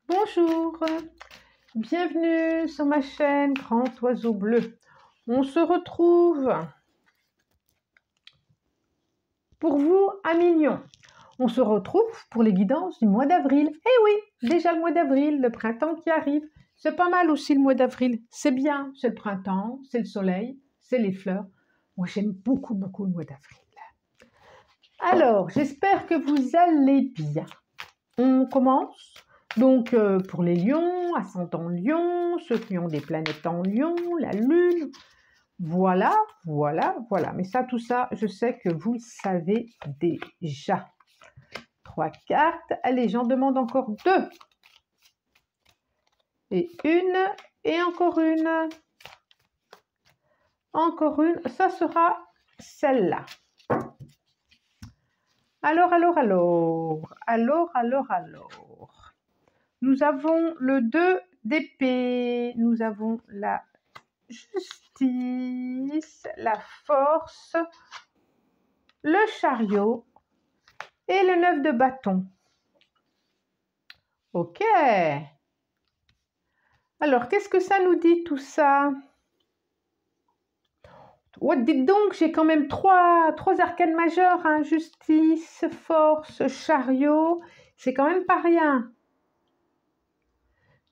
Bonjour, bienvenue sur ma chaîne Grand Oiseau Bleu. On se retrouve pour vous à Mignon. On se retrouve pour les guidances du mois d'avril. Eh oui, déjà le mois d'avril, le printemps qui arrive. C'est pas mal aussi le mois d'avril. C'est bien, c'est le printemps, c'est le soleil, c'est les fleurs. Moi j'aime beaucoup le mois d'avril. Alors, j'espère que vous allez bien. On commence. Donc, pour les lions, ascendant lion, ceux qui ont des planètes en lion, la lune, voilà. Mais ça, tout ça, je sais que vous le savez déjà. 3 cartes. Allez, j'en demande encore 2. Et une, et encore une. Encore une, ça sera celle-là. Alors. Nous avons le 2 d'épée. Nous avons la justice, la force, le chariot et le 9 de bâton. Ok. Alors, qu'est-ce que ça nous dit tout ça? Oh, dites donc, j'ai quand même trois arcanes majeures, hein. Justice, force, chariot. C'est quand même pas rien.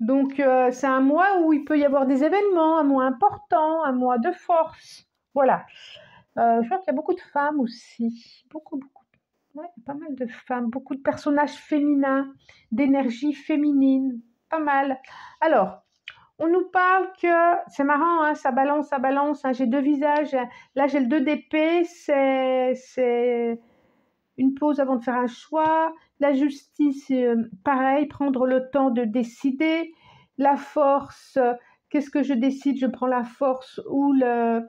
Donc, c'est un mois où il peut y avoir des événements, un mois important, un mois de force. Voilà. Je vois qu'il y a beaucoup de femmes aussi. Beaucoup. Ouais, pas mal de femmes, beaucoup de personnages féminins, d'énergie féminine. Pas mal. Alors, on nous parle que, c'est marrant, hein, ça balance, hein, j'ai 2 visages. Là, j'ai le 2 d'épée, c'est une pause avant de faire un choix. La justice, pareil, prendre le temps de décider. La force, qu'est-ce que je décide? Je prends la force ou la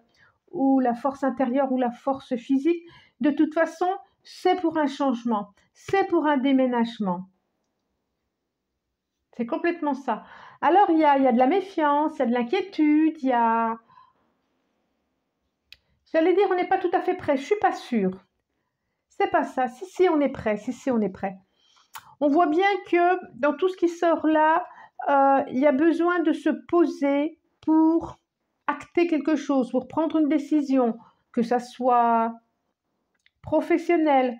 force intérieure ou la force physique. De toute façon, c'est pour un changement, c'est pour un déménagement. C'est complètement ça. Alors, il y a de la méfiance, il y a de l'inquiétude, il y a... J'allais dire, on n'est pas tout à fait prêt, je ne suis pas sûre. C'est pas ça. Si, on est prêt. Si, on est prêt. On voit bien que dans tout ce qui sort là, il y a besoin de se poser pour acter quelque chose, pour prendre une décision, que ça soit professionnel,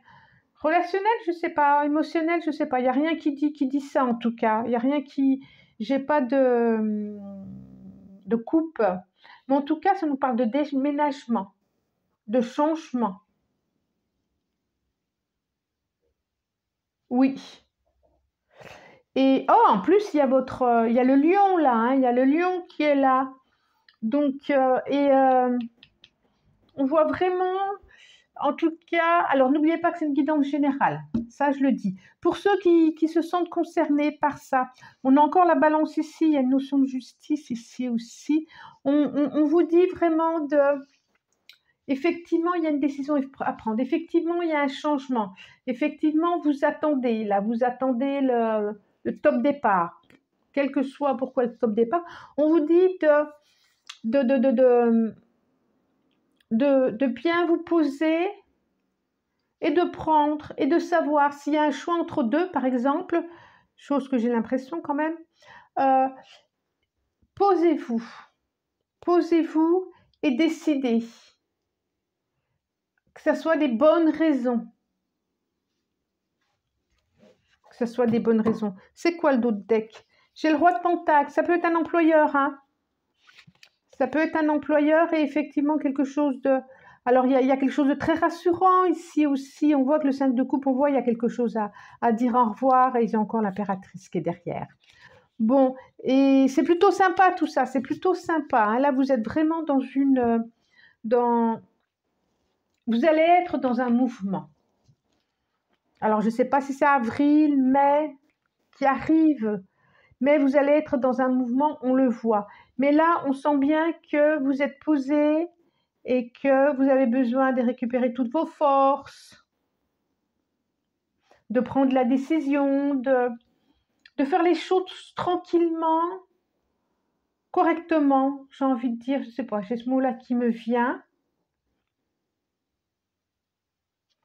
relationnel, je sais pas, émotionnel, je sais pas. Il n'y a rien qui dit ça en tout cas. Il n'y a rien qui... J'ai pas de coupe. Mais en tout cas, ça nous parle de déménagement, de changement. Oui. Et oh, en plus, il y a le lion là, hein, il y a le lion qui est là. Donc, on voit vraiment, en tout cas, alors n'oubliez pas que c'est une guidance générale, ça je le dis. Pour ceux qui se sentent concernés par ça, on a encore la balance ici, il y a une notion de justice ici aussi. On vous dit vraiment de... Effectivement, il y a une décision à prendre. Effectivement, il y a un changement. Effectivement, vous attendez, là, vous attendez le top départ. Quel que soit pourquoi le top départ, on vous dit de bien vous poser et de prendre et de savoir s'il y a un choix entre deux, par exemple, chose que j'ai l'impression quand même, posez-vous et décidez. Que ce soit des bonnes raisons. Que ce soit des bonnes raisons. C'est quoi le dos de deck? J'ai le roi de pentacle. Ça peut être un employeur, hein. Ça peut être un employeur et effectivement quelque chose de... Alors, il y a quelque chose de très rassurant ici aussi. On voit que le 5 de coupe, on voit il y a quelque chose à dire au revoir. Et il y a encore l'impératrice qui est derrière. Bon, et c'est plutôt sympa tout ça. C'est plutôt sympa, hein. Là, vous êtes vraiment dans une... Vous allez être dans un mouvement. Alors, je ne sais pas si c'est avril, mai qui arrive, mais vous allez être dans un mouvement, on le voit. Mais là, on sent bien que vous êtes posé et que vous avez besoin de récupérer toutes vos forces, de prendre la décision, de faire les choses tranquillement, correctement, j'ai envie de dire, je ne sais pas, j'ai ce mot-là qui me vient,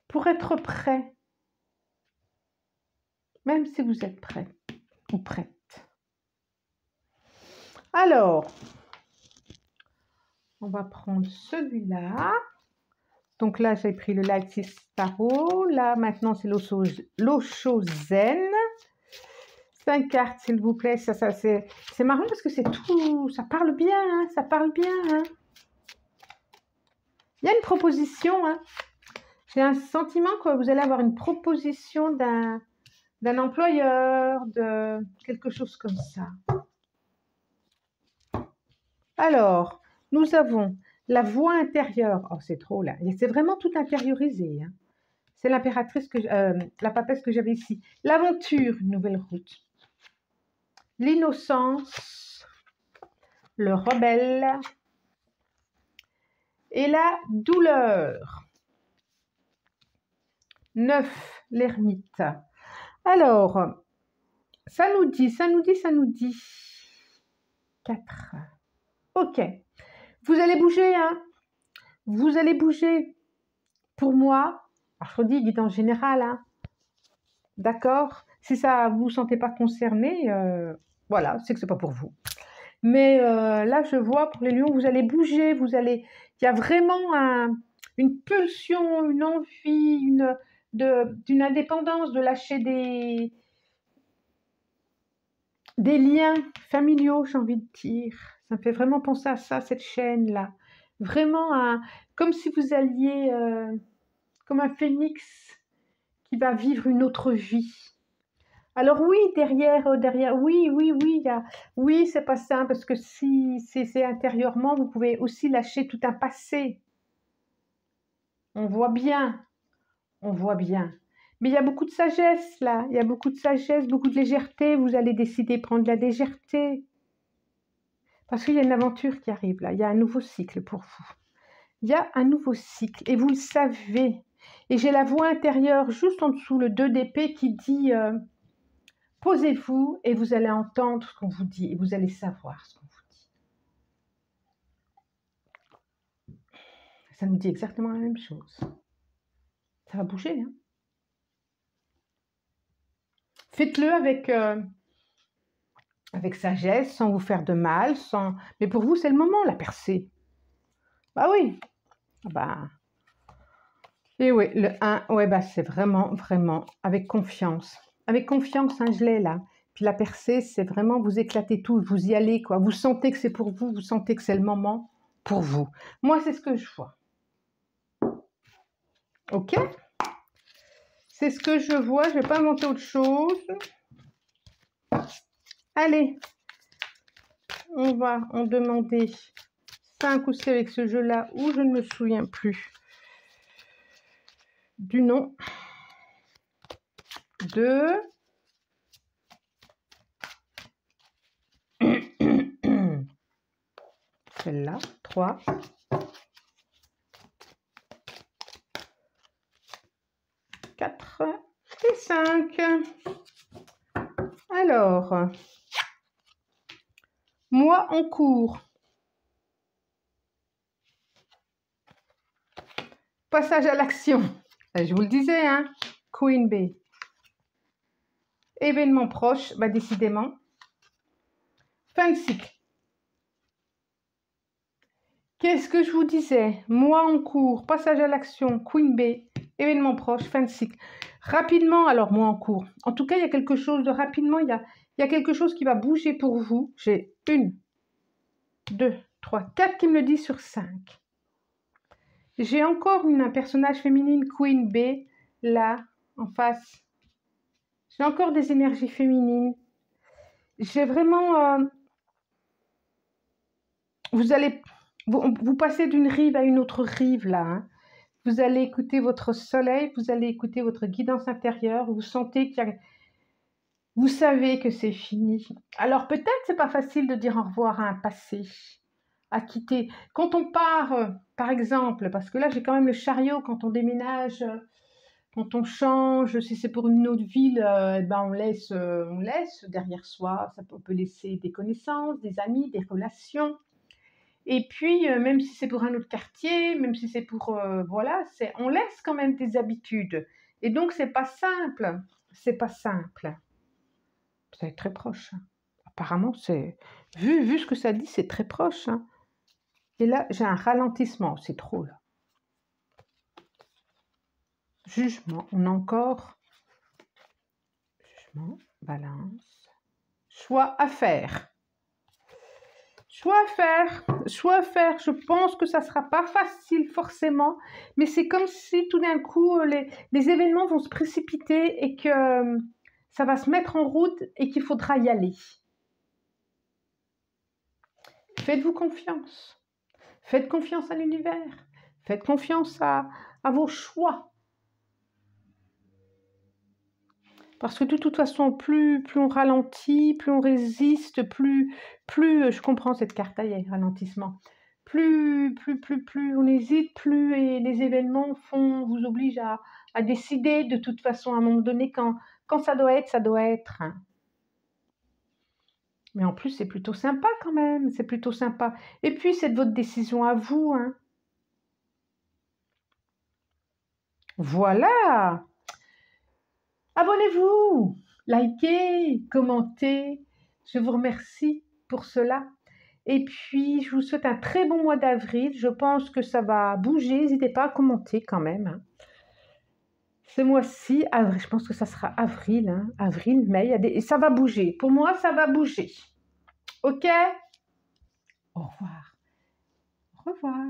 pour être prêt, même si vous êtes prêt ou prête. Alors, on va prendre celui-là. Donc là, j'ai pris le Light Taro. Là, maintenant, c'est l'Osho Zen. 5 cartes, s'il vous plaît. Ça c'est marrant parce que c'est tout... Ça parle bien, hein, ça parle bien. Hein. Il y a une proposition. Hein. J'ai un sentiment que vous allez avoir une proposition d'un employeur, de quelque chose comme ça. Alors, nous avons la voix intérieure. Oh, c'est trop là. C'est vraiment tout intériorisé. Hein. C'est l'impératrice, la papesse que j'avais ici. L'aventure, une nouvelle route. L'innocence, le rebelle et la douleur. 9, l'ermite. Alors, ça nous dit. 4. Ok. Vous allez bouger, hein. Vous allez bouger. Pour moi, je dis guidance générale, hein. D'accord. Si ça vous sentez pas concerné, voilà, c'est que c'est pas pour vous. Mais là, je vois pour les lions, vous allez bouger, il y a vraiment une pulsion, une envie, d'une indépendance, de lâcher des liens familiaux, j'ai envie de dire. Ça me fait vraiment penser à ça, cette chaîne-là. Vraiment, comme si vous alliez, comme un phénix qui va vivre une autre vie. Alors oui, derrière, oui, oui, c'est pas ça, parce que si c'est intérieurement, vous pouvez aussi lâcher tout un passé. On voit bien. Mais il y a beaucoup de sagesse là, il y a beaucoup de sagesse, beaucoup de légèreté. Vous allez décider de prendre de la légèreté. Parce qu'il y a une aventure qui arrive là, il y a un nouveau cycle pour vous. Il y a un nouveau cycle et vous le savez. Et j'ai la voix intérieure juste en dessous, le 2 d'épée qui dit... posez-vous et vous allez entendre ce qu'on vous dit et vous allez savoir ce qu'on vous dit. Ça nous dit exactement la même chose. Ça va bouger. Hein. Faites-le avec sagesse, sans vous faire de mal. Mais pour vous, c'est le moment, la percée. Bah oui. Bah. Et oui, le 1, ouais, bah c'est vraiment, vraiment avec confiance. Avec confiance, hein, je l'ai là. Puis la percée, c'est vraiment vous éclatez tout, vous y allez, quoi. Vous sentez que c'est pour vous, vous sentez que c'est le moment pour vous. Moi, c'est ce que je vois. Ok? C'est ce que je vois, je ne vais pas inventer autre chose. Allez, on va en demander 5 ou 6 avec ce jeu-là, où je ne me souviens plus du nom. 2. Celle-là, 3. 4 et 5. Alors, moi en cours. Passage à l'action. Je vous le disais, hein, Queen B. Événement proche, bah décidément. Fin de cycle. Qu'est-ce que je vous disais? Moi en cours, passage à l'action, Queen B, événement proche, fin de cycle. Rapidement, alors moi en cours. En tout cas, il y a quelque chose de rapidement, il y a quelque chose qui va bouger pour vous. J'ai 1, 2, 3, 4 qui me le dit sur 5. J'ai encore un personnage féminine, Queen B, là, en face. J'ai encore des énergies féminines. J'ai vraiment... vous passez d'une rive à une autre rive, là. Hein. Vous allez écouter votre soleil, vous allez écouter votre guidance intérieure. Vous sentez qu'il y a... Vous savez que c'est fini. Alors, peut-être c'est pas facile de dire au revoir à un passé, à quitter. Quand on part, par exemple, parce que là, j'ai quand même le chariot quand on déménage... Quand on change, si c'est pour une autre ville, ben on laisse derrière soi. On peut laisser des connaissances, des amis, des relations. Et puis, même si c'est pour un autre quartier, même si c'est pour... voilà, on laisse quand même des habitudes. Et donc, c'est pas simple. C'est pas simple. Ça va être très proche. apparemment, c'est vu ce que ça dit, c'est très proche, hein. Et là, j'ai un ralentissement, c'est trop, là. Jugement, on a encore jugement, balance, choix à faire. Choix à faire, choix à faire. Je pense que ça ne sera pas facile forcément, mais c'est comme si tout d'un coup, les événements vont se précipiter et que ça va se mettre en route et qu'il faudra y aller. Faites-vous confiance. Faites confiance à l'univers. Faites confiance à vos choix. Parce que de toute façon, plus on ralentit, plus on résiste, plus je comprends cette carte, il y a ralentissement. Plus on hésite, plus les événements vous obligent à décider de toute façon à un moment donné quand ça doit être, ça doit être. Mais en plus, c'est plutôt sympa quand même, c'est plutôt sympa. Et puis, c'est de votre décision à vous, hein. Voilà. Abonnez-vous, likez, commentez. Je vous remercie pour cela. Et puis, je vous souhaite un très bon mois d'avril. Je pense que ça va bouger. N'hésitez pas à commenter quand même, hein. Ce mois-ci, avril, je pense que ça sera avril, hein. Avril, mai, et ça va bouger. Pour moi, ça va bouger. OK? Au revoir. Au revoir.